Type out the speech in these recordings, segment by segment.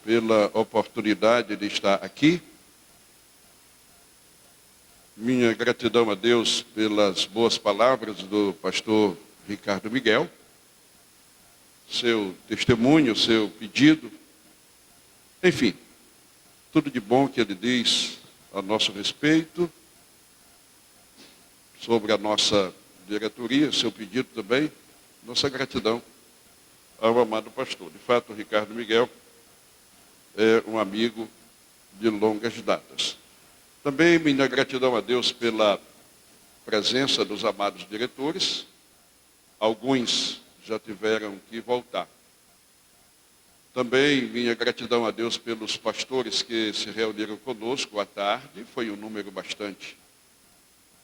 pela oportunidade de estar aqui. Minha gratidão a Deus pelas boas palavras do pastor Ricardo Miguel, seu testemunho, seu pedido, enfim, tudo de bom que ele diz a nosso respeito, sobre a nossa diretoria, seu pedido também, nossa gratidão ao amado pastor. De fato, o Ricardo Miguel é um amigo de longas datas. Também minha gratidão a Deus pela presença dos amados diretores. Alguns já tiveram que voltar. Também minha gratidão a Deus pelos pastores que se reuniram conosco à tarde. Foi um número bastante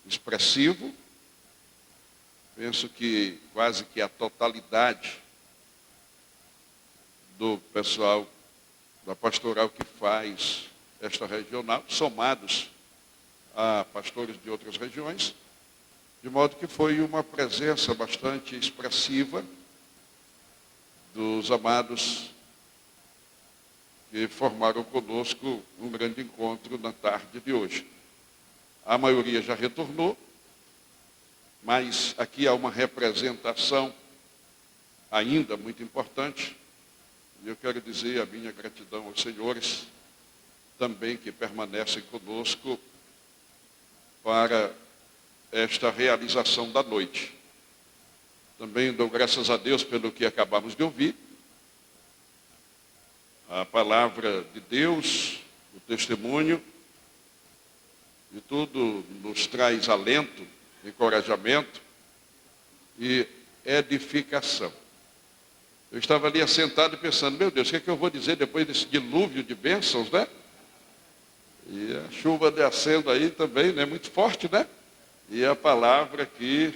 expressivo. Penso que quase que a totalidade do pessoal da pastoral que faz esta regional, somados a pastores de outras regiões, de modo que foi uma presença bastante expressiva dos amados que formaram conosco um grande encontro na tarde de hoje. A maioria já retornou, mas aqui há uma representação ainda muito importante, e eu quero dizer a minha gratidão aos senhores também que permanecem conosco para esta realização da noite. Também dou graças a Deus pelo que acabamos de ouvir, a palavra de Deus, o testemunho, e tudo nos traz alento, encorajamento e edificação. Eu estava ali assentado pensando, meu Deus, o que é que eu vou dizer depois desse dilúvio de bênçãos, né? E a chuva descendo aí também, né? Muito forte, né? E a palavra aqui,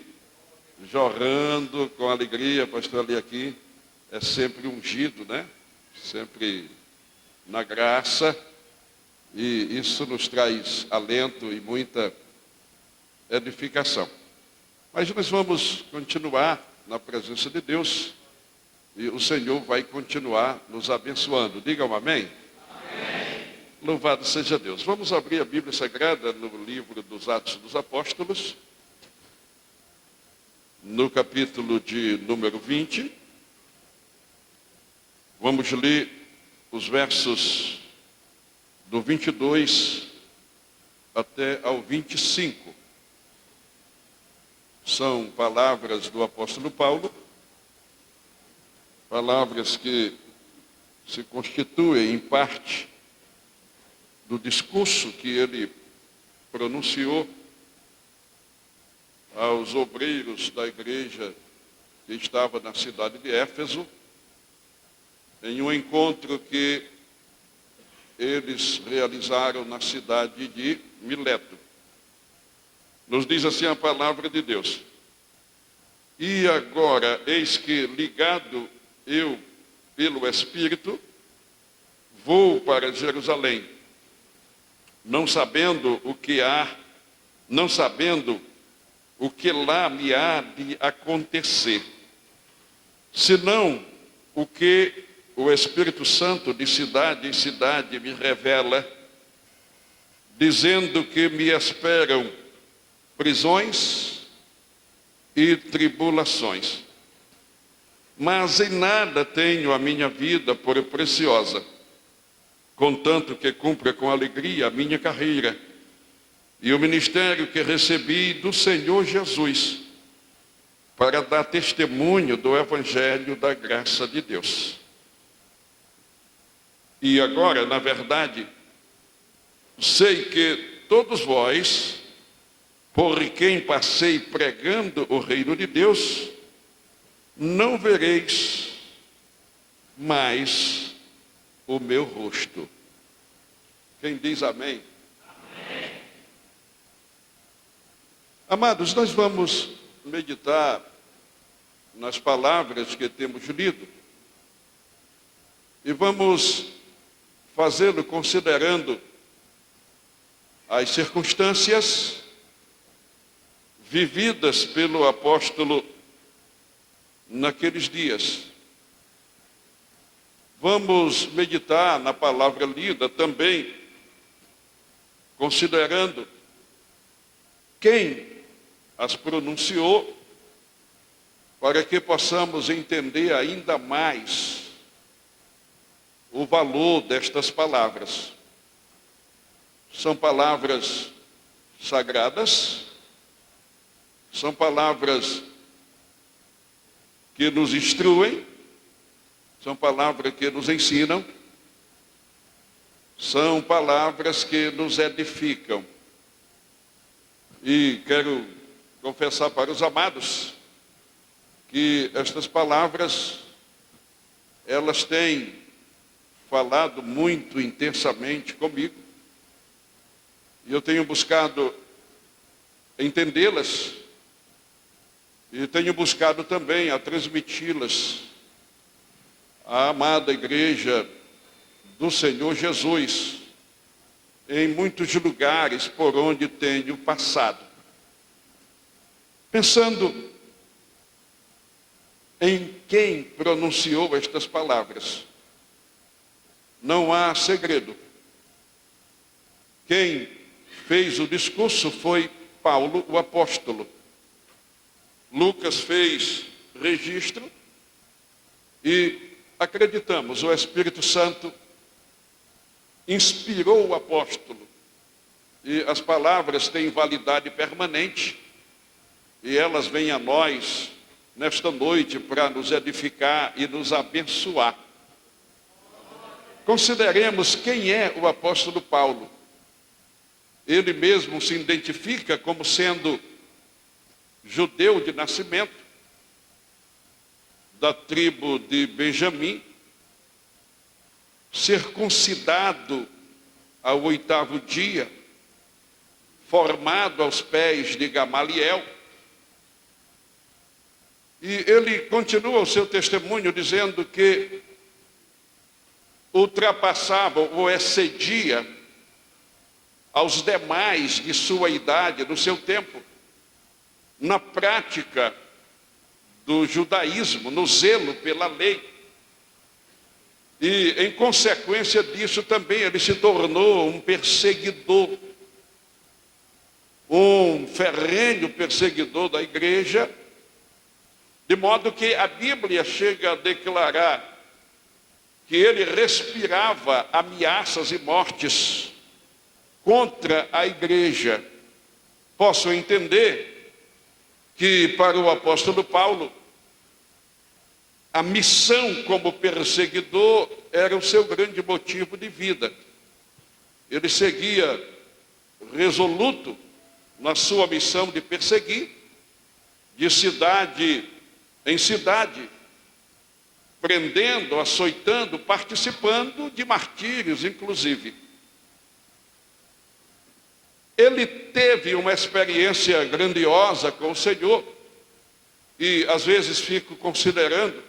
jorrando com alegria, pastor ali aqui, é sempre ungido, né? Sempre na graça, e isso nos traz alento e muita edificação. Mas nós vamos continuar na presença de Deus, e o Senhor vai continuar nos abençoando. Digam amém? Amém. Louvado seja Deus. Vamos abrir a Bíblia Sagrada no livro dos Atos dos Apóstolos, no capítulo de número 20. Vamos ler os versos do 22 até ao 25. São palavras do apóstolo Paulo, palavras que se constituem em parte do discurso que ele pronunciou aos obreiros da igreja que estava na cidade de Éfeso, em um encontro que eles realizaram na cidade de Mileto. Nos diz assim a palavra de Deus: e agora, eis que, ligado eu pelo Espírito, vou para Jerusalém, não sabendo o que lá me há de acontecer, senão o que o Espírito Santo de cidade em cidade me revela, dizendo que me esperam prisões e tribulações. Mas em nada tenho a minha vida por preciosa, contanto que cumpra com alegria a minha carreira e o ministério que recebi do Senhor Jesus, para dar testemunho do Evangelho da graça de Deus. E agora, na verdade, sei que todos vós, por quem passei pregando o reino de Deus, não vereis mais o meu rosto. Quem diz amém? Amém. Amados, nós vamos meditar nas palavras que temos lido e vamos fazê-lo considerando as circunstâncias vividas pelo apóstolo naqueles dias. vamos meditar na palavra lida também, considerando quem as pronunciou, para que possamos entender ainda mais o valor destas palavras. São palavras sagradas, são palavras que nos instruem, são palavras que nos ensinam, são palavras que nos edificam. E quero confessar para os amados que estas palavras, elas têm falado muito intensamente comigo, e eu tenho buscado entendê-las, e tenho buscado também a transmiti-las à amada igreja do Senhor Jesus, em muitos lugares por onde tenho passado. Pensando em quem pronunciou estas palavras, não há segredo. Quem fez o discurso foi Paulo, o apóstolo. Lucas fez registro e acreditamos, o Espírito Santo inspirou o apóstolo. E as palavras têm validade permanente e elas vêm a nós nesta noite para nos edificar e nos abençoar. Consideremos quem é o apóstolo Paulo. Ele mesmo se identifica como sendo judeu de nascimento, da tribo de Benjamim, circuncidado ao 8º dia, formado aos pés de Gamaliel. E ele continua o seu testemunho dizendo que ultrapassava ou excedia aos demais de sua idade, do seu tempo, na prática do judaísmo, no zelo pela lei. E, em consequência disso, também ele se tornou um perseguidor, um ferrenho perseguidor da igreja, de modo que a Bíblia chega a declarar que ele respirava ameaças e mortes contra a igreja. Posso entender que para o apóstolo Paulo, a missão como perseguidor era o seu grande motivo de vida. Ele seguia resoluto na sua missão de perseguir, de cidade em cidade, prendendo, açoitando, participando de martírios, inclusive. Ele teve uma experiência grandiosa com o Senhor, e às vezes fico considerando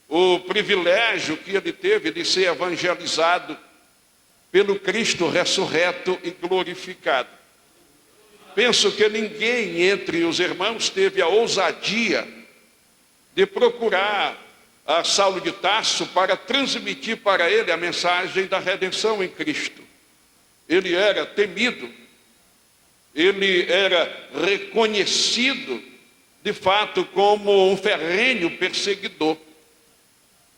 o privilégio que ele teve de ser evangelizado pelo Cristo ressurreto e glorificado. Penso que ninguém entre os irmãos teve a ousadia de procurar a Saulo de Tarso para transmitir para ele a mensagem da redenção em Cristo. Ele era temido, ele era reconhecido, de fato, como um ferrenho perseguidor.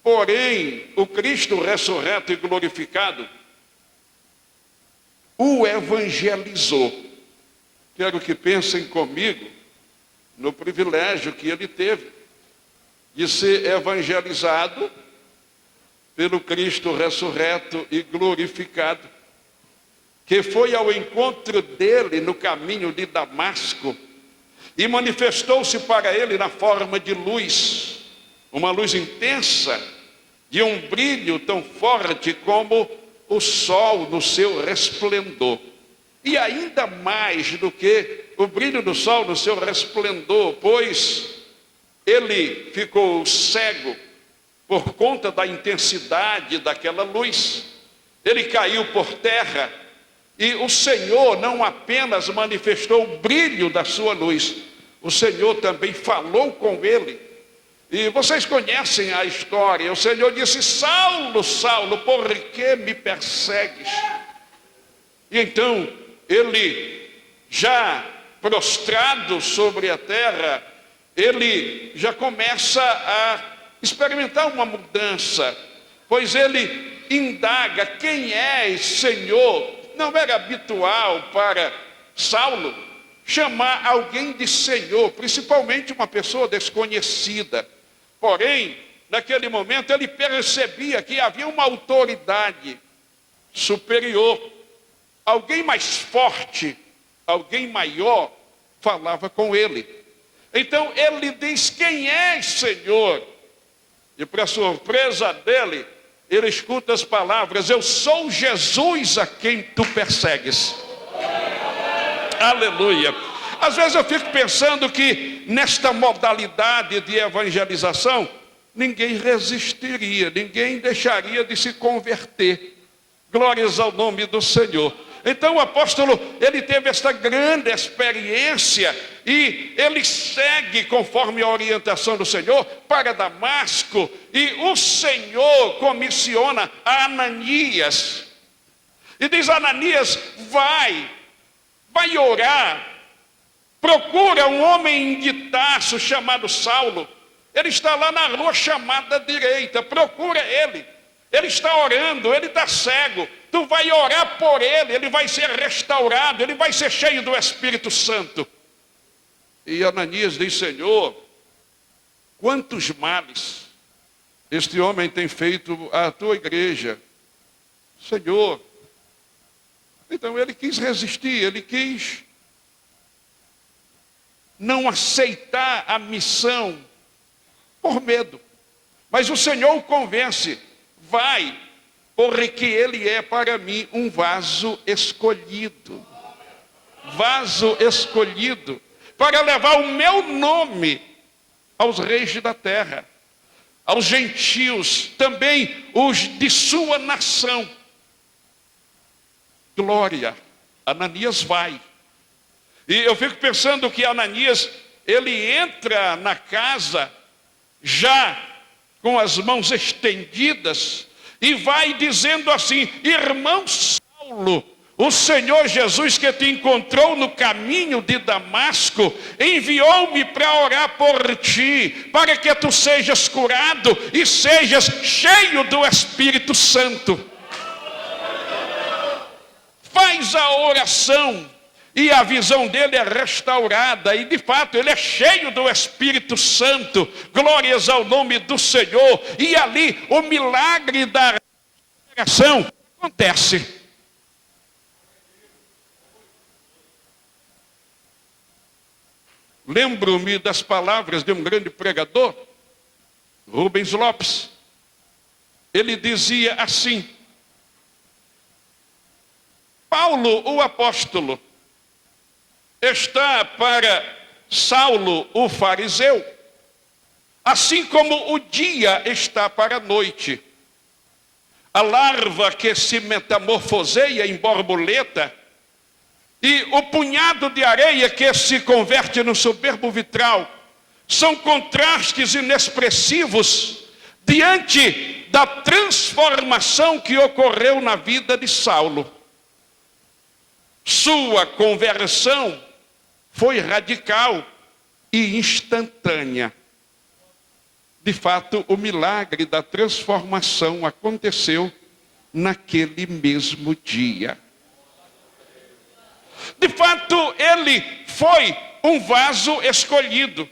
Porém, o Cristo ressurreto e glorificado o evangelizou. Quero que pensem comigo no privilégio que ele teve de ser evangelizado pelo Cristo ressurreto e glorificado, que foi ao encontro dele no caminho de Damasco e manifestou-se para ele na forma de luz, uma luz intensa, de um brilho tão forte como o sol no seu resplendor. E ainda mais do que o brilho do sol no seu resplendor, pois ele ficou cego por conta da intensidade daquela luz. Ele caiu por terra e o Senhor não apenas manifestou o brilho da sua luz, o Senhor também falou com ele E vocês conhecem a história. O Senhor disse: Saulo, Saulo, por que me persegues? E então ele, já prostrado sobre a terra, ele já começa a experimentar uma mudança, pois ele indaga: quem és, Senhor? Não era habitual para Saulo chamar alguém de Senhor, principalmente uma pessoa desconhecida. Porém, naquele momento ele percebia que havia uma autoridade superior, alguém mais forte, alguém maior, falava com ele. Então ele diz: quem és, Senhor? E para surpresa dele, ele escuta as palavras: eu sou Jesus a quem tu persegues. Aleluia. Às vezes eu fico pensando que nesta modalidade de evangelização, ninguém resistiria, ninguém deixaria de se converter. Glórias ao nome do Senhor. Então o apóstolo, ele teve esta grande experiência e ele segue conforme a orientação do Senhor para Damasco, e o Senhor comissiona a Ananias e diz: Ananias, vai orar, procura um homem de Tarso chamado Saulo, ele está lá na rua chamada direita, procura ele. Ele está orando, ele está cego. Tu vai orar por ele, ele vai ser restaurado, ele vai ser cheio do Espírito Santo. E Ananias diz: Senhor, quantos males este homem tem feito à tua igreja, Senhor. Então ele quis resistir, ele quis não aceitar a missão por medo. Mas o Senhor o convence: vai, porque ele é para mim um vaso escolhido. Vaso escolhido para levar o meu nome aos reis da terra, aos gentios, também os de sua nação. Glória. Ananias vai. E eu fico pensando que Ananias, ele entra na casa já com as mãos estendidas, e vai dizendo assim: irmão Saulo, o Senhor Jesus que te encontrou no caminho de Damasco, enviou-me para orar por ti, para que tu sejas curado e sejas cheio do Espírito Santo. Faz a oração, e a visão dele é restaurada, e de fato ele é cheio do Espírito Santo. Glórias ao nome do Senhor. E ali o milagre da restauração acontece. Lembro-me das palavras de um grande pregador, Rubens Lopes. Ele dizia assim: Paulo, o apóstolo, está para Saulo, o fariseu, assim como o dia está para a noite. A larva que se metamorfoseia em borboleta e o punhado de areia que se converte no soberbo vitral são contrastes inexpressivos diante da transformação que ocorreu na vida de Saulo. Sua conversão foi radical e instantânea. De fato, o milagre da transformação aconteceu naquele mesmo dia. De fato, ele foi um vaso escolhido.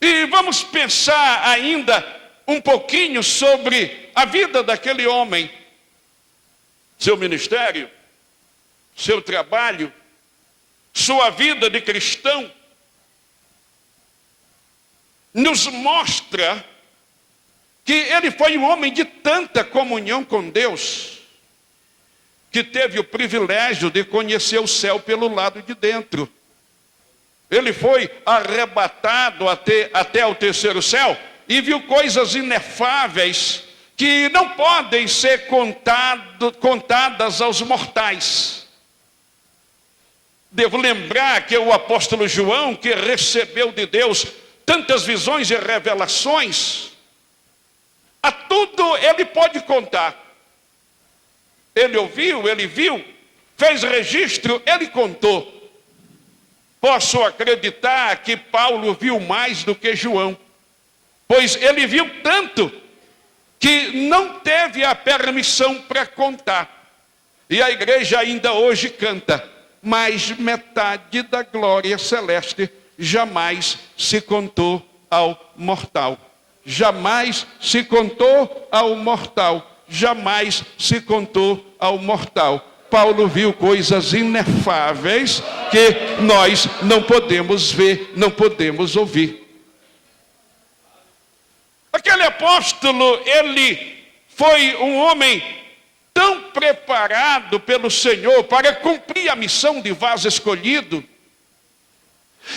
E vamos pensar ainda um pouquinho sobre a vida daquele homem, seu ministério, seu trabalho, sua vida de cristão. Nos mostra que ele foi um homem de tanta comunhão com Deus, que teve o privilégio de conhecer o céu pelo lado de dentro. Ele foi arrebatado até o terceiro céu e viu coisas inefáveis que não podem ser contadas aos mortais. Devo lembrar que o apóstolo João, que recebeu de Deus tantas visões e revelações, a tudo ele pode contar. Ele ouviu, ele viu, fez registro, ele contou. Posso acreditar que Paulo viu mais do que João, pois ele viu tanto que não teve a permissão para contar. E a igreja ainda hoje canta, mas metade da glória celeste jamais se contou ao mortal. Jamais se contou ao mortal. Jamais se contou ao mortal. Paulo viu coisas inefáveis que nós não podemos ver, não podemos ouvir. Aquele apóstolo, ele foi um homem tão preparado pelo Senhor para cumprir a missão de vaso escolhido,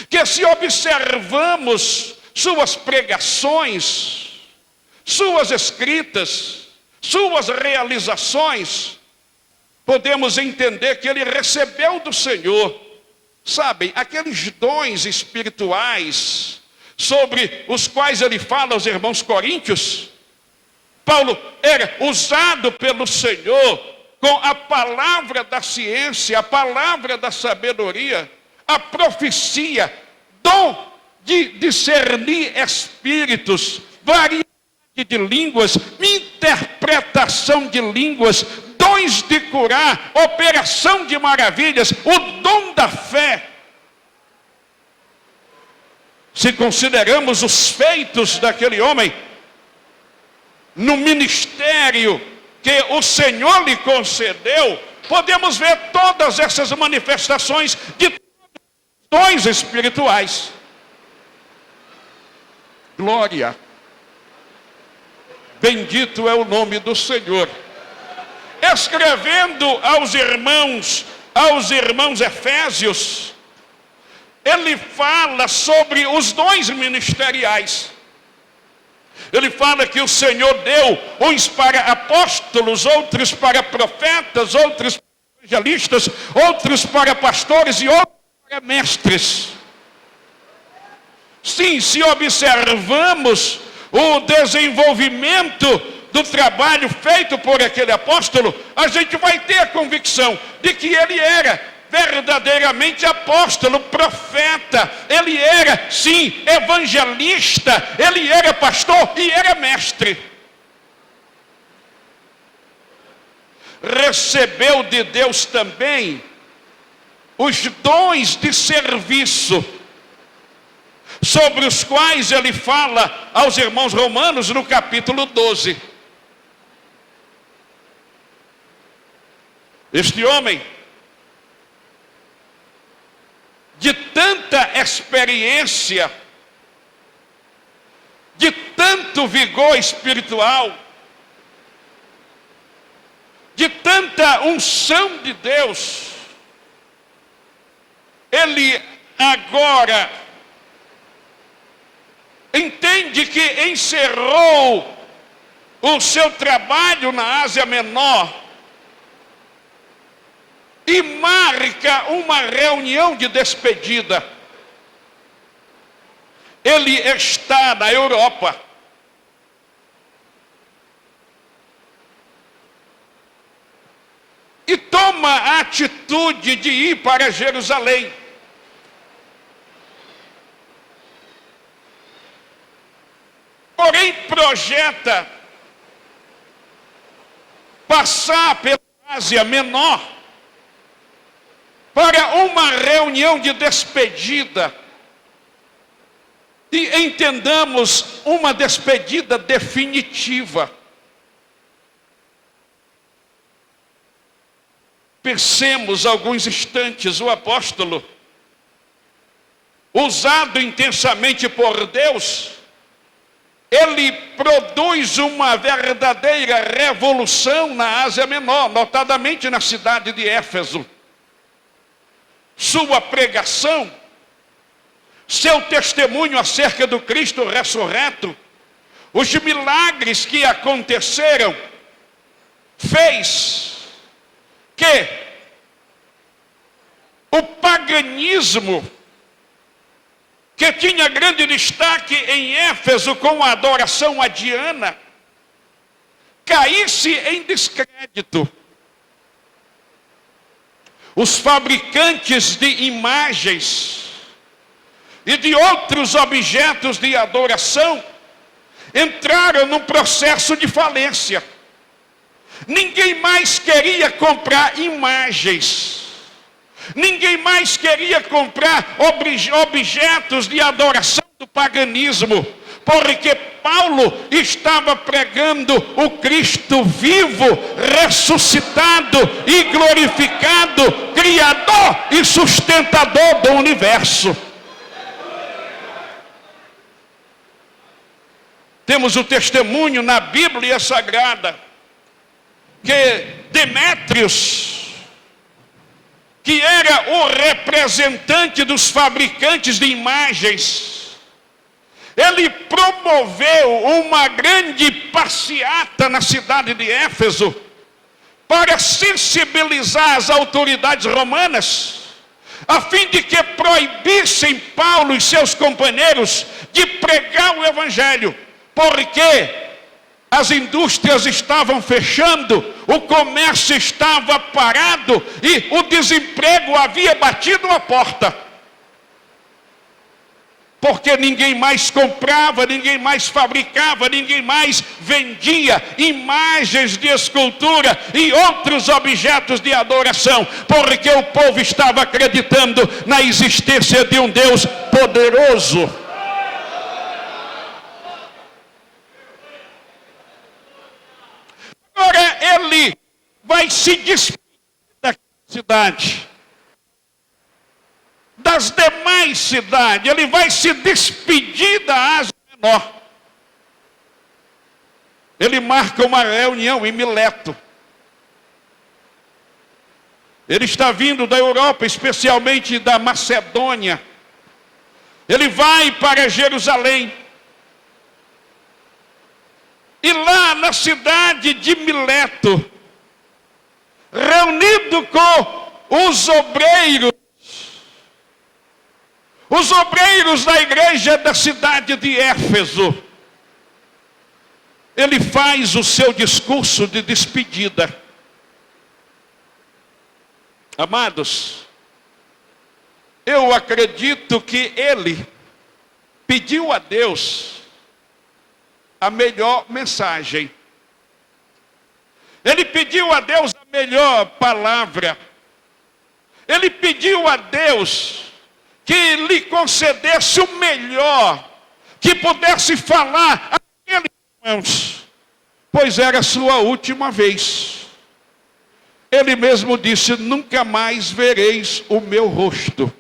que se observamos suas pregações, suas escritas, suas realizações, podemos entender que ele recebeu do Senhor, sabem, aqueles dons espirituais sobre os quais ele fala aos irmãos coríntios. Paulo era usado pelo Senhor com a palavra da ciência, a palavra da sabedoria, a profecia, dom de discernir espíritos, variedade de línguas, interpretação de línguas, dons de curar, operação de maravilhas, o dom da fé. Se consideramos os feitos daquele homem, no ministério que o Senhor lhe concedeu, podemos ver todas essas manifestações de dons espirituais. Glória. Bendito é o nome do Senhor. Escrevendo aos irmãos Efésios, ele fala sobre os dons ministeriais. Ele fala que o Senhor deu uns para apóstolos, outros para profetas, outros para evangelistas, outros para pastores e outros para mestres. Sim, se observamos o desenvolvimento do trabalho feito por aquele apóstolo, a gente vai ter a convicção de que ele era verdadeiramente apóstolo, profeta, ele era, sim, evangelista, ele era pastor e era mestre. Recebeu de Deus também os dons de serviço, sobre os quais ele fala aos irmãos romanos no capítulo 12. Este homem, de tanta experiência, de tanto vigor espiritual, de tanta unção de Deus, ele agora entende que encerrou o seu trabalho na Ásia Menor e marca uma reunião de despedida. Ele está na Europa. E toma a atitude de ir para Jerusalém. Porém, projeta passar pela Ásia Menor para uma reunião de despedida. E entendamos, uma despedida definitiva. Pensemos alguns instantes, o apóstolo, usado intensamente por Deus, ele produz uma verdadeira revolução na Ásia Menor, notadamente na cidade de Éfeso. Sua pregação, seu testemunho acerca do Cristo ressurreto, os milagres que aconteceram, fez que o paganismo que tinha grande destaque em Éfeso com a adoração a Diana, caísse em descrédito. Os fabricantes de imagens e de outros objetos de adoração entraram num processo de falência. Ninguém mais queria comprar imagens. Ninguém mais queria comprar objetos de adoração do paganismo, porque Paulo estava pregando o Cristo vivo, ressuscitado e glorificado, Criador e sustentador do universo. Temos o testemunho na Bíblia Sagrada que Demétrios, que era o representante dos fabricantes de imagens, ele promoveu uma grande passeata na cidade de Éfeso para sensibilizar as autoridades romanas, a fim de que proibissem Paulo e seus companheiros de pregar o evangelho, porque as indústrias estavam fechando, o comércio estava parado e o desemprego havia batido a porta. Porque ninguém mais comprava, ninguém mais fabricava, ninguém mais vendia imagens de escultura e outros objetos de adoração, porque o povo estava acreditando na existência de um Deus poderoso. Agora ele vai se despedir da cidade, das demais cidades, ele vai se despedir da Ásia Menor. Ele marca uma reunião em Mileto. Ele está vindo da Europa, especialmente da Macedônia. Ele vai para Jerusalém. E lá na cidade de Mileto, reunido com os obreiros da igreja da cidade de Éfeso, ele faz o seu discurso de despedida. Amados, eu acredito que ele pediu a Deus a melhor mensagem. Ele pediu a Deus a melhor palavra. Ele pediu a Deus que lhe concedesse o melhor, que pudesse falar àqueles irmãos, pois era a sua última vez. Ele mesmo disse: nunca mais vereis o meu rosto.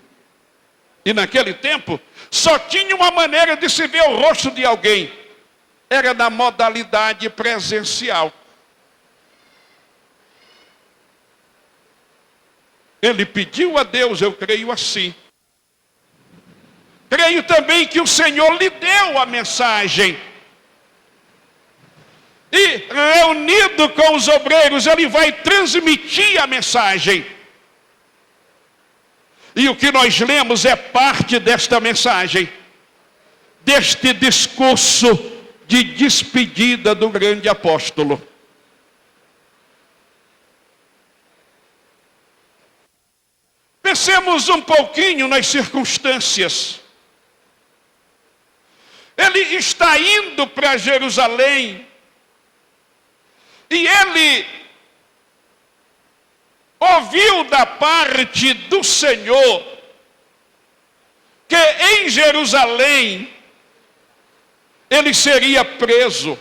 E naquele tempo, só tinha uma maneira de se ver o rosto de alguém. Era na modalidade presencial. Ele pediu a Deus, eu creio assim. Creio também que o Senhor lhe deu a mensagem. E reunido com os obreiros, ele vai transmitir a mensagem. E o que nós lemos é parte desta mensagem, deste discurso de despedida do grande apóstolo. Pensemos um pouquinho nas circunstâncias. Ele está indo para Jerusalém e ele ouviu da parte do Senhor que em Jerusalém ele seria preso.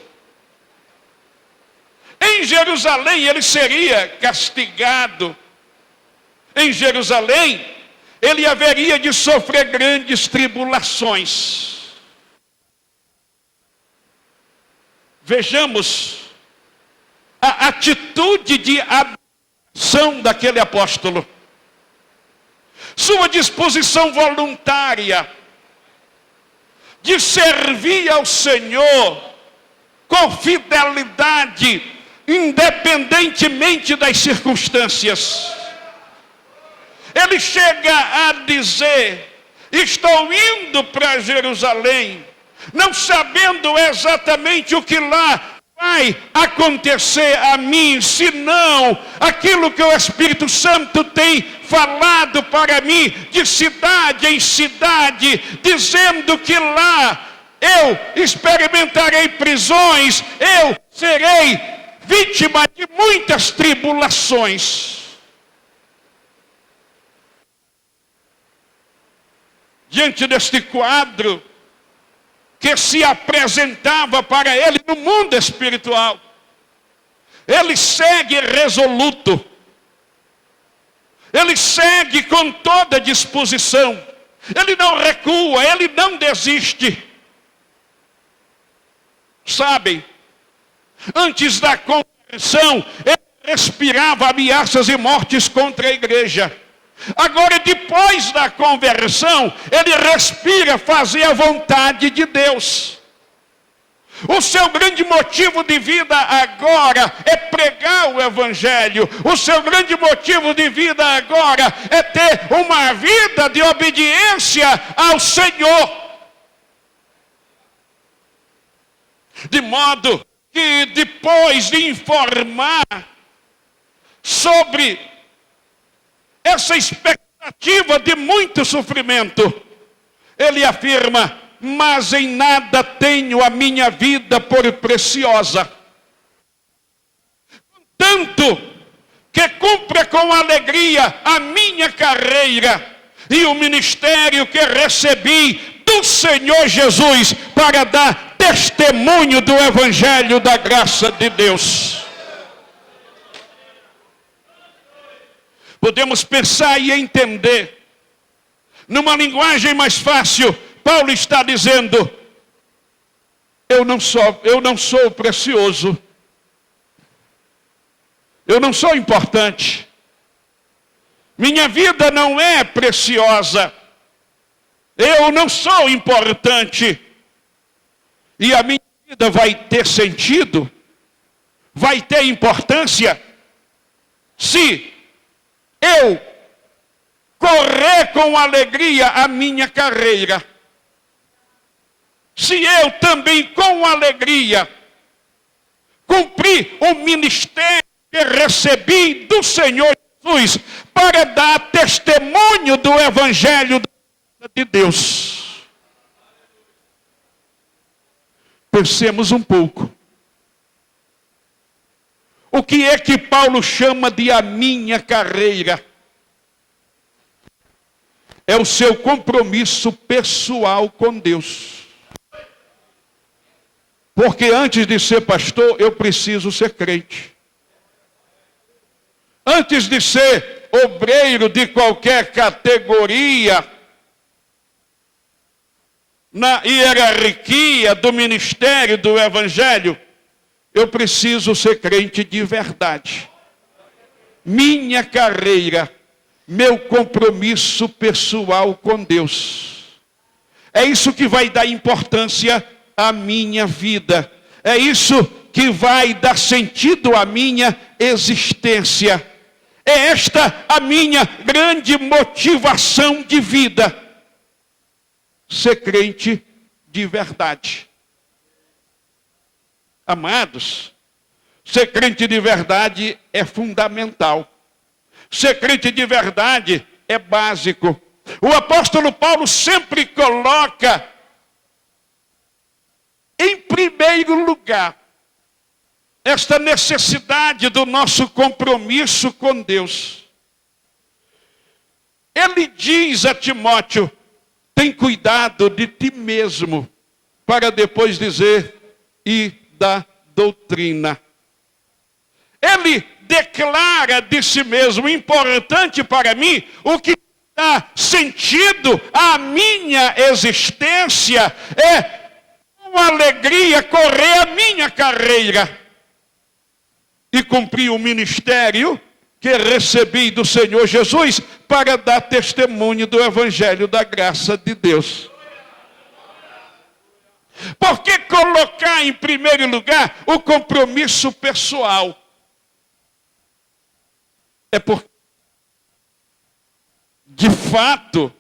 Em Jerusalém ele seria castigado. Em Jerusalém ele haveria de sofrer grandes tribulações. Vejamos a atitude de adoração daquele apóstolo. Sua disposição voluntária de servir ao Senhor com fidelidade, independentemente das circunstâncias. Ele chega a dizer Estou indo para Jerusalém, não sabendo exatamente o que lá vai acontecer a mim, senão aquilo que o Espírito Santo tem falado para mim, de cidade em cidade, dizendo que lá eu experimentarei prisões, eu serei vítima de muitas tribulações. Diante deste quadro que se apresentava para ele no mundo espiritual, ele segue resoluto, ele segue com toda disposição, ele não recua, ele não desiste. Sabem, antes da conversão, ele respirava ameaças e mortes contra a igreja. Agora, depois da conversão, ele respira fazer a vontade de Deus. O seu grande motivo de vida agora é pregar o Evangelho. O seu grande motivo de vida agora é ter uma vida de obediência ao Senhor. De modo que depois de informar sobre essa expectativa de muito sofrimento, ele afirma: mas em nada tenho a minha vida por preciosa, tanto que cumpra com alegria a minha carreira e o ministério que recebi do Senhor Jesus para dar testemunho do Evangelho da graça de Deus. Podemos pensar e entender, numa linguagem mais fácil, Paulo está dizendo: eu não sou precioso, eu não sou importante, minha vida não é preciosa, eu não sou importante, e a minha vida vai ter sentido, vai ter importância, se eu correr com alegria a minha carreira, se eu também com alegria cumprir o ministério que recebi do Senhor Jesus para dar testemunho do Evangelho de Deus. Pensemos um pouco. O que é que Paulo chama de a minha carreira? É o seu compromisso pessoal com Deus. Porque antes de ser pastor, eu preciso ser crente. Antes de ser obreiro de qualquer categoria, na hierarquia do ministério do Evangelho, eu preciso ser crente de verdade. Minha carreira, meu compromisso pessoal com Deus. É isso que vai dar importância à minha vida. É isso que vai dar sentido à minha existência. É esta a minha grande motivação de vida. Ser crente de verdade. Amados, ser crente de verdade é fundamental. Ser crente de verdade é básico. O apóstolo Paulo sempre coloca em primeiro lugar esta necessidade do nosso compromisso com Deus. Ele diz a Timóteo: tem cuidado de ti mesmo, para depois dizer, e da doutrina. Ele declara de si mesmo: importante para mim, o que dá sentido à minha existência é com alegria correr a minha carreira e cumprir o ministério que recebi do Senhor Jesus para dar testemunho do Evangelho da graça de Deus. Por que colocar em primeiro lugar o compromisso pessoal? É porque, de fato,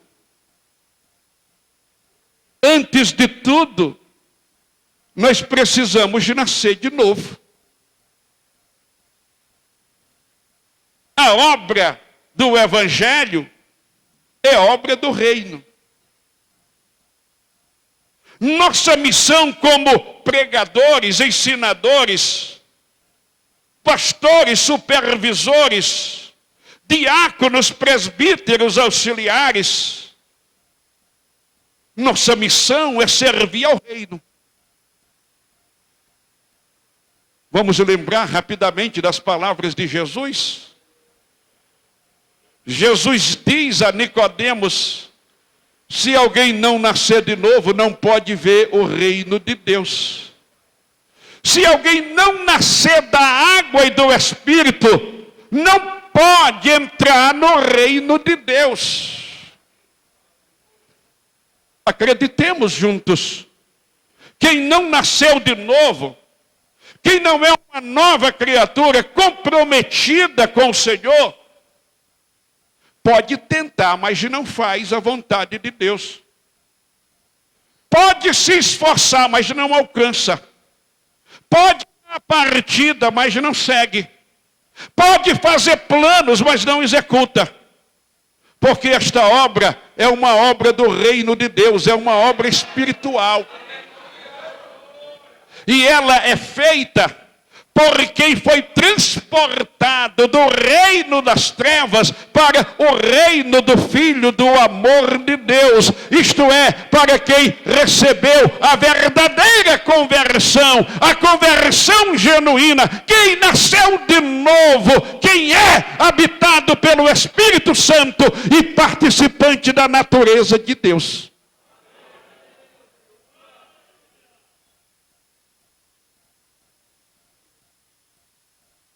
Antes de tudo, nós precisamos de nascer de novo. A obra do Evangelho é obra do reino. Nossa missão como pregadores, ensinadores, pastores, supervisores, diáconos, presbíteros, auxiliares, nossa missão é servir ao reino. Vamos lembrar rapidamente das palavras de Jesus? Jesus diz a Nicodemos: se alguém não nascer de novo, não pode ver o reino de Deus. Se alguém não nascer da água e do Espírito, não pode entrar no reino de Deus. Acreditemos juntos. Quem não nasceu de novo, quem não é uma nova criatura comprometida com o Senhor, pode tentar, mas não faz a vontade de Deus. Pode se esforçar, mas não alcança. Pode dar a partida, mas não segue. Pode fazer planos, mas não executa. Porque esta obra é uma obra do reino de Deus, é uma obra espiritual. E ela é feita por quem foi transportado do reino das trevas para o reino do Filho do amor de Deus. Isto é, para quem recebeu a verdadeira conversão, a conversão genuína, quem nasceu de novo, quem é habitado pelo Espírito Santo e participante da natureza de Deus.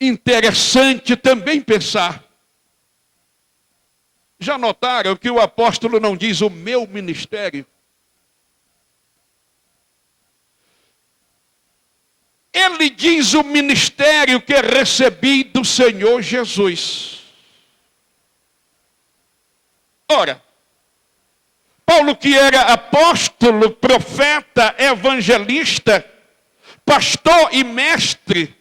Interessante também pensar. Já notaram que o apóstolo não diz o meu ministério? Ele diz o ministério que recebi do Senhor Jesus. Ora, Paulo, que era apóstolo, profeta, evangelista, pastor e mestre,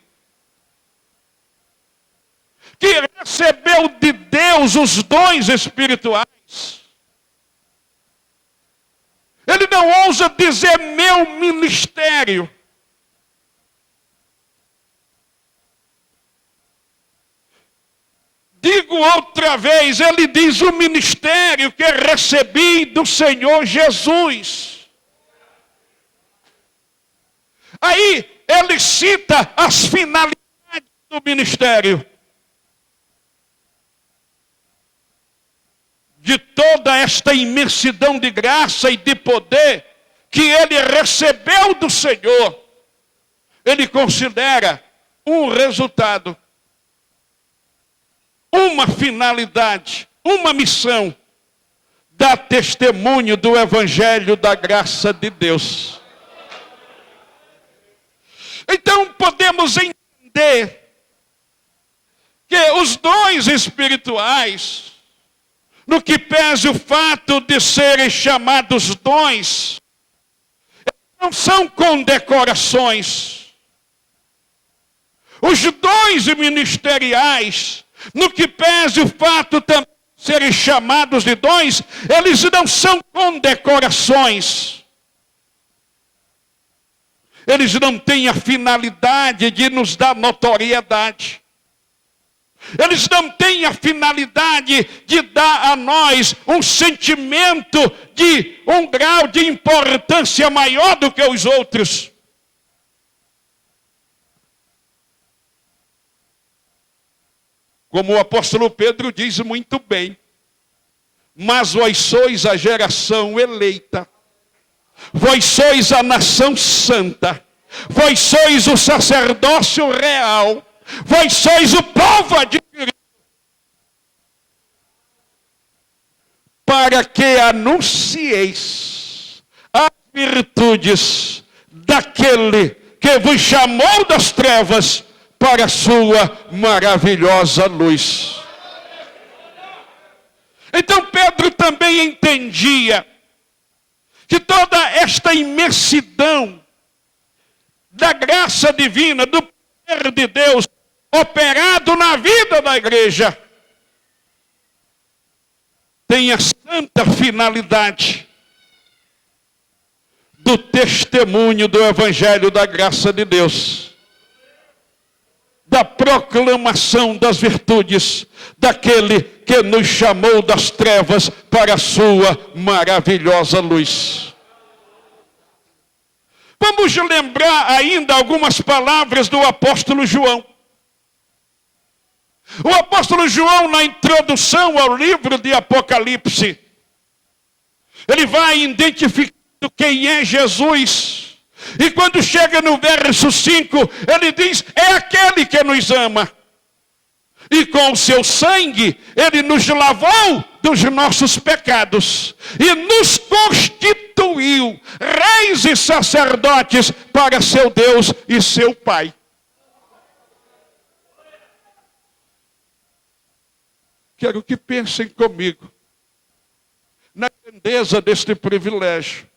que recebeu de Deus os dons espirituais, ele não ousa dizer meu ministério. Digo outra vez, ele diz o ministério que recebi do Senhor Jesus. Aí ele cita as finalidades do ministério. De toda esta imensidão de graça e de poder que ele recebeu do Senhor, ele considera um resultado, uma finalidade, uma missão, dar testemunho do Evangelho da graça de Deus. Então podemos entender que os dons espirituais, no que pese o fato de serem chamados dons, não são condecorações. Os dons ministeriais, no que pese o fato também de serem chamados de dons, eles não são condecorações. Eles não têm a finalidade de nos dar notoriedade. Eles não têm a finalidade de dar a nós um sentimento de um grau de importância maior do que os outros. Como o apóstolo Pedro diz muito bem, mas vós sois a geração eleita, vós sois a nação santa, vós sois o sacerdócio real, vós sois o povo adquirido, para que anuncieis as virtudes daquele que vos chamou das trevas para a sua maravilhosa luz. Então Pedro também entendia que toda esta imensidão da graça divina, do poder de Deus, operado na vida da igreja, tem a santa finalidade do testemunho do Evangelho da graça de Deus, da proclamação das virtudes daquele que nos chamou das trevas para a sua maravilhosa luz. Vamos lembrar ainda algumas palavras do apóstolo João. O apóstolo João, na introdução ao livro de Apocalipse, ele vai identificando quem é Jesus. E quando chega no verso 5, ele diz, é aquele que nos ama. E com o seu sangue, ele nos lavou dos nossos pecados. E nos constituiu reis e sacerdotes para seu Deus e seu Pai. Quero que pensem comigo na grandeza deste privilégio.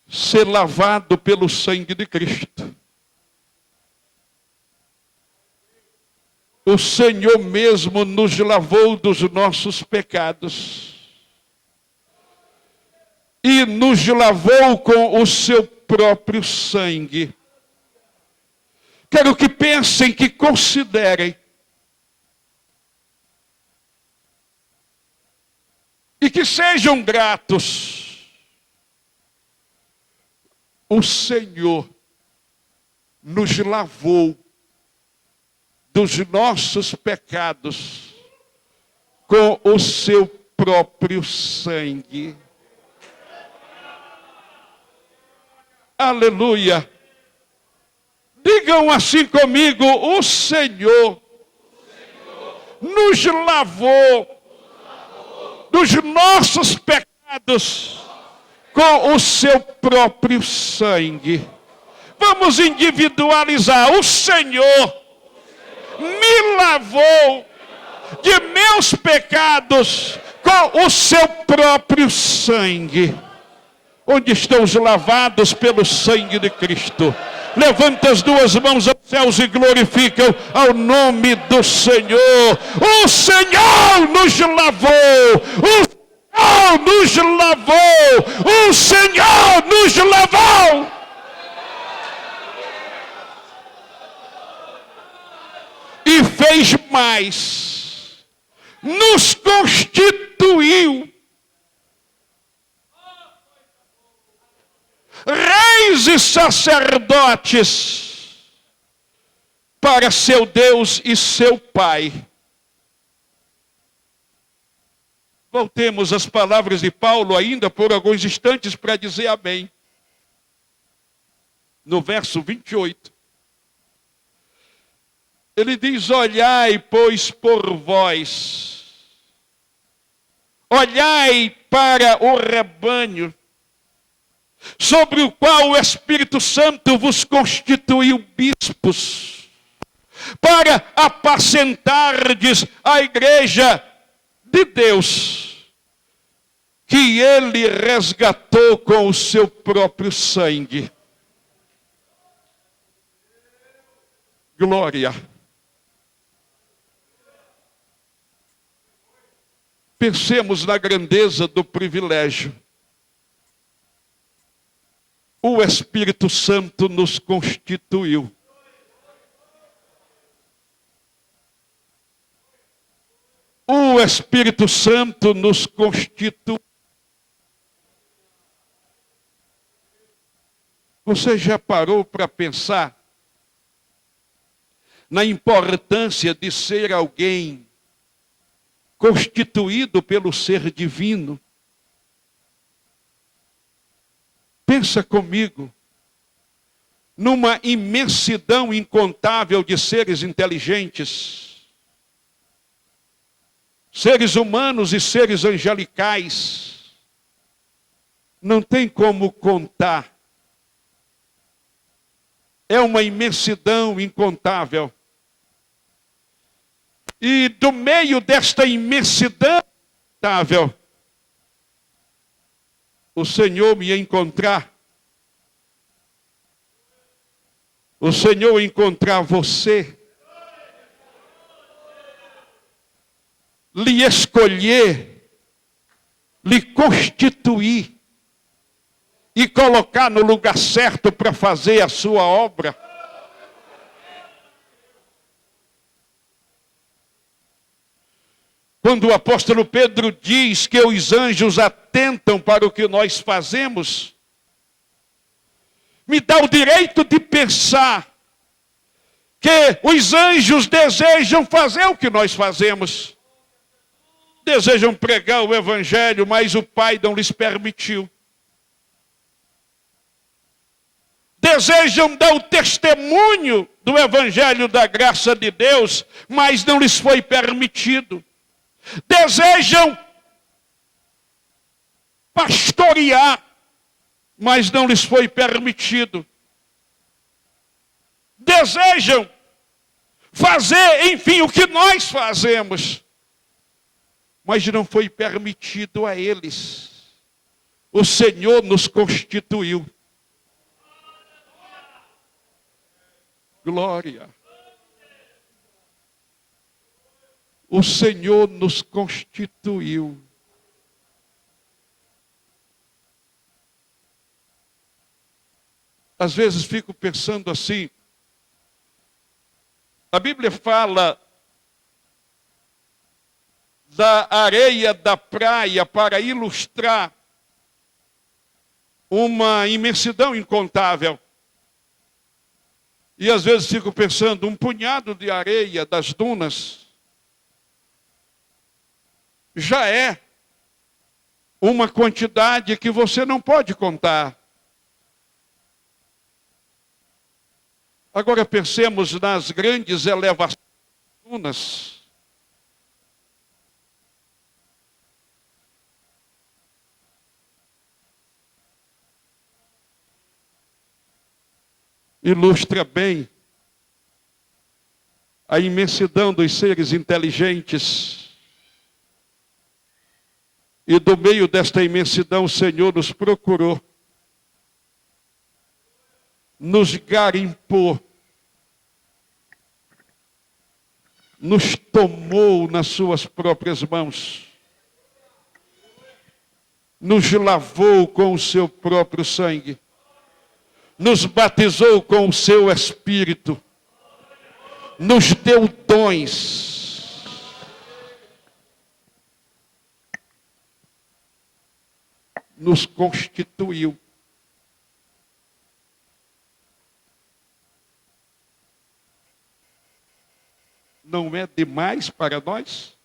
Ser lavado pelo sangue de Cristo. O Senhor mesmo nos lavou dos nossos pecados. E nos lavou com o seu próprio sangue. Quero que pensem, que considerem. E que sejam gratos. O Senhor nos lavou dos nossos pecados com o seu próprio sangue. Aleluia. Digam assim comigo, o Senhor nos lavou dos nossos pecados com o seu próprio sangue. Vamos individualizar. O Senhor me lavou de meus pecados com o seu próprio sangue. Onde estão os lavados pelo sangue de Cristo? Levanta as duas mãos aos céus e glorificam ao nome do Senhor. O Senhor nos lavou. O Senhor nos lavou. O Senhor nos lavou. E fez mais. Nos constituiu reis e sacerdotes para seu Deus e seu Pai. Voltemos às palavras de Paulo ainda por alguns instantes para dizer amém. No verso 28. Ele diz, olhai, pois, por vós. Olhai para o rebanho, sobre o qual o Espírito Santo vos constituiu bispos, para apacentardes a igreja de Deus, que ele resgatou com o seu próprio sangue. Glória. Pensemos na grandeza do privilégio. O Espírito Santo nos constituiu. O Espírito Santo nos constituiu. Você já parou para pensar na importância de ser alguém constituído pelo ser divino? Pensa comigo, numa imensidão incontável de seres inteligentes, seres humanos e seres angelicais, não tem como contar. É uma imensidão incontável. E do meio desta imensidão incontável, o Senhor me encontrar, o Senhor encontrar você, lhe escolher, lhe constituir e colocar no lugar certo para fazer a sua obra. Quando o apóstolo Pedro diz que os anjos atentam para o que nós fazemos, me dá o direito de pensar que os anjos desejam fazer o que nós fazemos. Desejam pregar o evangelho, mas o Pai não lhes permitiu. Desejam dar o testemunho do evangelho da graça de Deus, mas não lhes foi permitido. Desejam pastorear, mas não lhes foi permitido. Desejam fazer, enfim, o que nós fazemos, mas não foi permitido a eles. O Senhor nos constituiu. Glória. O Senhor nos constituiu. Às vezes fico pensando assim, a Bíblia fala da areia da praia para ilustrar uma imensidão incontável. E às vezes fico pensando, um punhado de areia das dunas já é uma quantidade que você não pode contar. Agora pensemos nas grandes elevações das dunas. Ilustra bem a imensidão dos seres inteligentes. E do meio desta imensidão o Senhor nos procurou, nos garimpou, nos tomou nas suas próprias mãos, nos lavou com o seu próprio sangue, nos batizou com o seu Espírito, nos deu dons, nos constituiu. Não é demais para nós?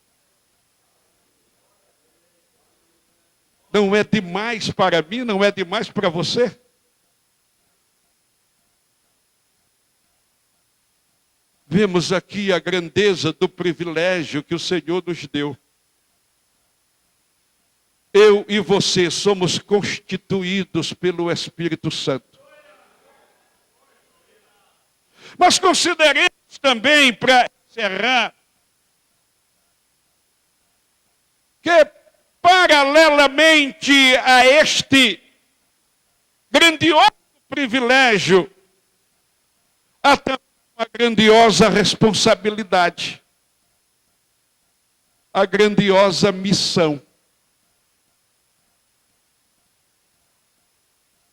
Não é demais para mim? Não é demais para você? Vemos aqui a grandeza do privilégio que o Senhor nos deu. Eu e você somos constituídos pelo Espírito Santo. Mas consideremos também, para encerrar, que paralelamente a este grandioso privilégio, há também uma grandiosa responsabilidade, a grandiosa missão.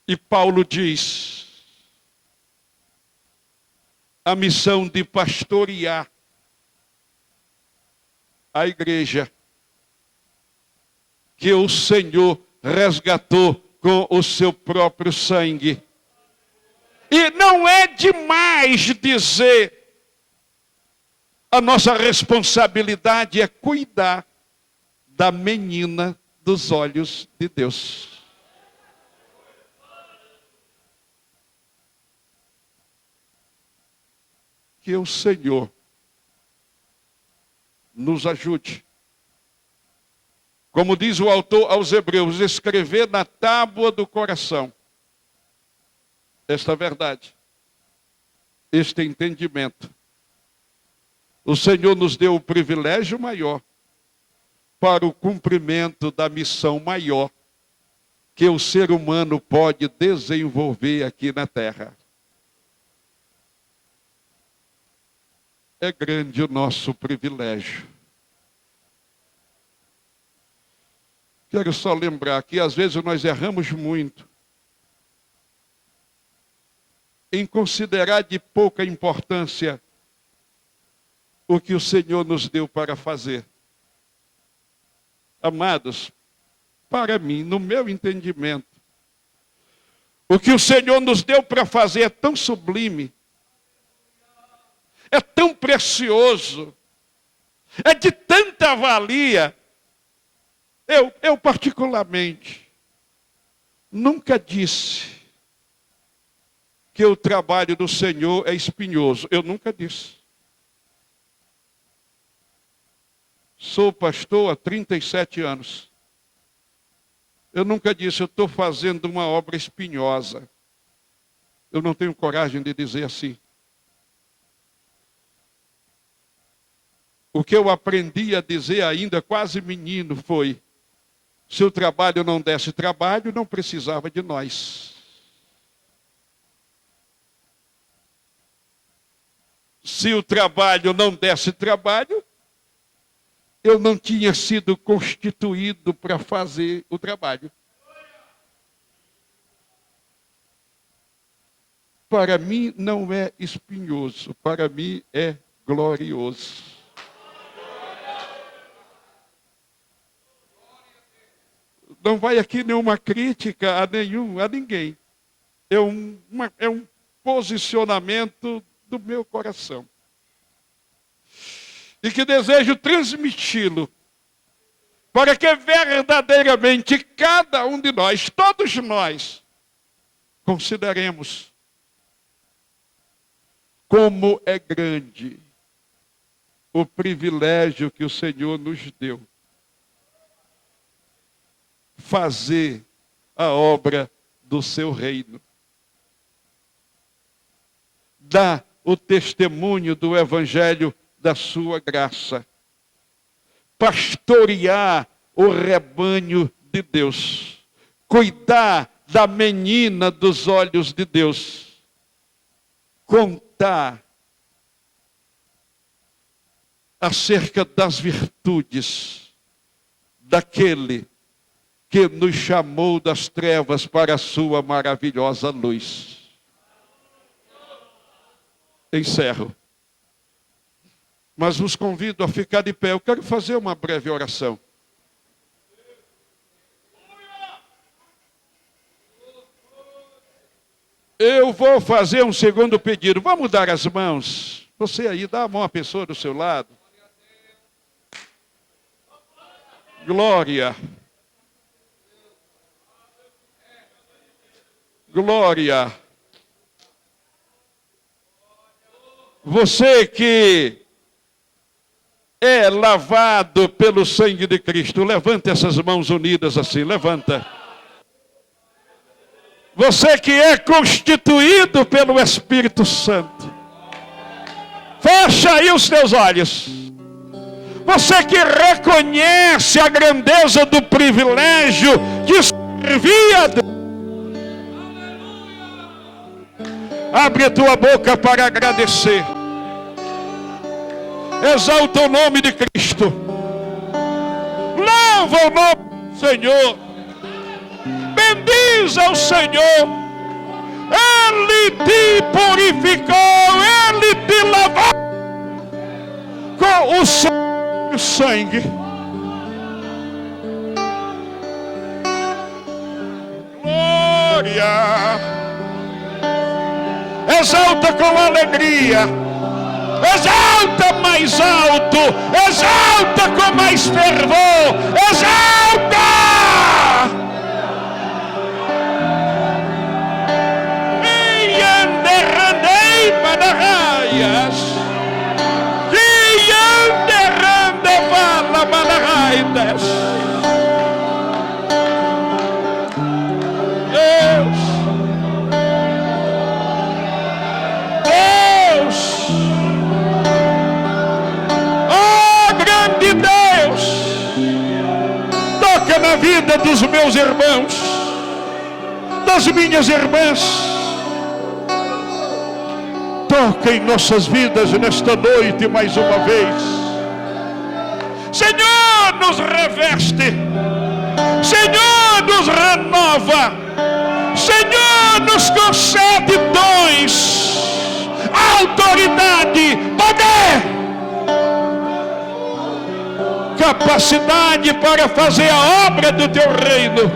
E Paulo diz, a missão de pastorear a igreja que o Senhor resgatou com o seu próprio sangue. E não é demais dizer, a nossa responsabilidade é cuidar da menina dos olhos de Deus. Que o Senhor nos ajude. Como diz o autor aos Hebreus, escrever na tábua do coração esta verdade, este entendimento. O Senhor nos deu o privilégio maior para o cumprimento da missão maior, que o ser humano pode desenvolver aqui na terra. É grande o nosso privilégio. Quero só lembrar que às vezes nós erramos muito em considerar de pouca importância o que o Senhor nos deu para fazer. Amados, para mim, no meu entendimento, o que o Senhor nos deu para fazer é tão sublime, é tão precioso, é de tanta valia. Eu particularmente, nunca disse que o trabalho do Senhor é espinhoso. Eu nunca disse. Sou pastor há 37 anos. Eu nunca disse, eu estou fazendo uma obra espinhosa. Eu não tenho coragem de dizer assim. O que eu aprendi a dizer ainda quase menino foi, se o trabalho não desse trabalho, não precisava de nós. Se o trabalho não desse trabalho, eu não tinha sido constituído para fazer o trabalho. Para mim não é espinhoso, para mim é glorioso. Não vai aqui nenhuma crítica a ninguém. É um posicionamento do meu coração. E que desejo transmiti-lo, para que verdadeiramente cada um de nós, todos nós, consideremos como é grande o privilégio que o Senhor nos deu. Fazer a obra do seu reino. Dar o testemunho do evangelho da sua graça. Pastorear o rebanho de Deus. Cuidar da menina dos olhos de Deus. Contar acerca das virtudes daquele que nos chamou das trevas para a sua maravilhosa luz. Encerro. Mas vos convido a ficar de pé. Eu quero fazer uma breve oração. Eu vou fazer um segundo pedido. Vamos dar as mãos. Você aí, dá a mão à pessoa do seu lado. Glória. Glória. Você que é lavado pelo sangue de Cristo, levanta essas mãos unidas assim, levanta. Você que é constituído pelo Espírito Santo, fecha aí os teus olhos. Você que reconhece a grandeza do privilégio de servir a Deus, abre a tua boca para agradecer. Exalta o nome de Cristo. Louva o nome do Senhor. Bendiza o Senhor. Ele te purificou. Ele te lavou com o seu sangue. Glória. Exalta com alegria. Exalta mais alto. Exalta com mais fervor. Exalta. E anderrandei manarraias. E anderrande vala manarraias. Na vida dos meus irmãos, das minhas irmãs. Toca em nossas vidas nesta noite mais uma vez. Senhor, nos reveste. Senhor, nos renova. Senhor, nos concede dons, autoridade, poder, capacidade para fazer a obra do teu reino.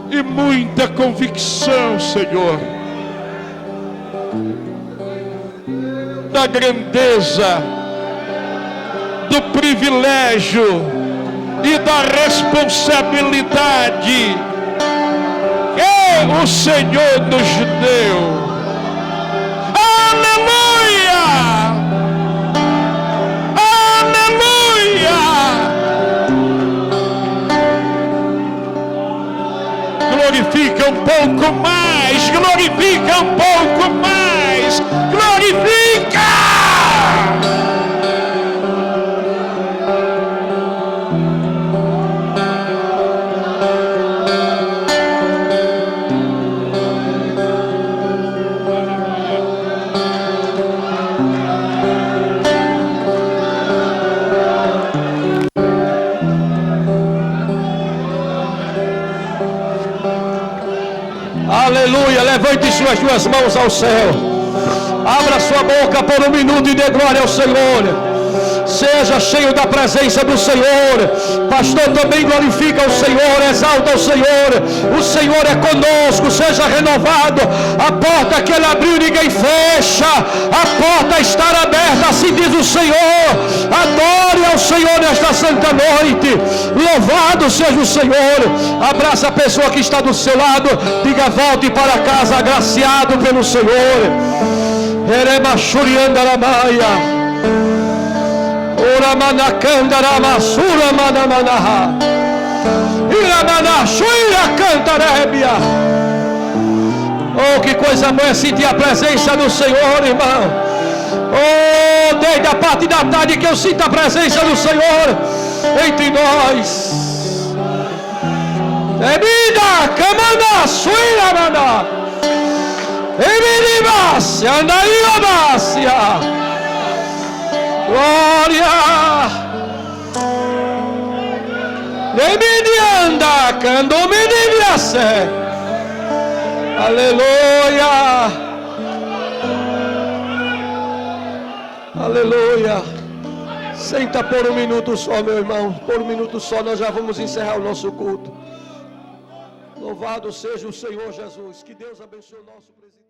E muita convicção, Senhor, da grandeza, do privilégio e da responsabilidade que o Senhor nos deu. Aleluia! Aleluia! Glorifica um pouco mais, glorifica um pouco mais, glorifica! Aleluia, levante suas duas mãos ao céu. Abra sua boca por um minuto e dê glória ao Senhor. Seja cheio da presença do Senhor. Pastor, também glorifica o Senhor, exalta o Senhor. O Senhor é conosco, seja renovado. A porta que Ele abriu ninguém fecha. A porta está aberta, assim diz o Senhor. Adore ao Senhor nesta santa noite. Louvado seja o Senhor. Abraça a pessoa que está do seu lado. Diga, volte para casa agraciado pelo Senhor. Eremachuriandaramaia. Uramanacandaramasura manamanaha. Iramanashuira cantarébia. Oh, que coisa boa é sentir a presença do Senhor, irmão. Oh, desde a parte da tarde que eu sinto a presença do Senhor entre nós. Emida, camanda, suira, manda. Emiribasia, andaiabasia. Glória. Eminianda, candominibiase. Aleluia. Aleluia. Senta por um minuto só, meu irmão. Por um minuto só nós já vamos encerrar o nosso culto. Louvado seja o Senhor Jesus. Que Deus abençoe o nosso presidente.